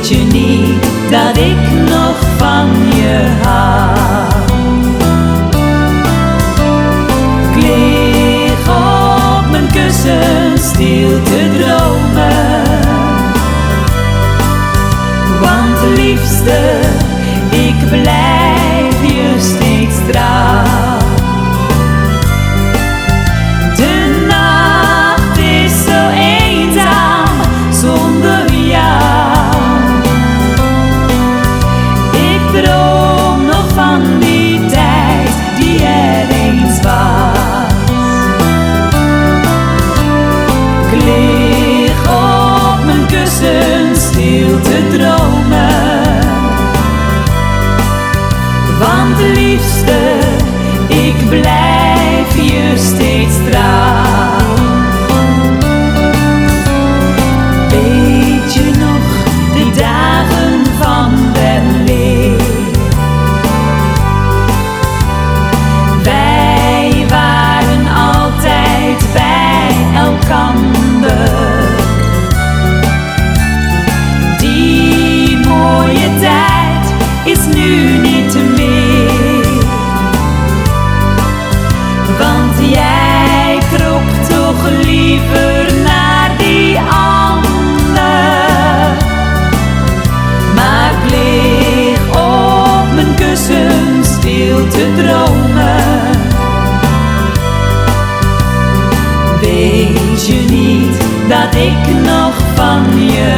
Weet je niet dat ik nog van je hou? Ik lig op mijn kussen stil te dromen. Want liefste, ik blijf je steeds trouw. De nacht is zo eenzaam zonder jou. Ik droom nog van die tijd die er eens was. Ik lig op mijn kussen stil te dromen. Want liefste, ik blijf je steeds trouw. Weet je nog de dagen van Berlijn? Wij waren altijd bij elkander. Die mooie tijd is nu niet meer. Want jij trok toch liever naar die ander. Maar ik lig op mijn kussen stil te dromen. Weet je niet dat ik nog van je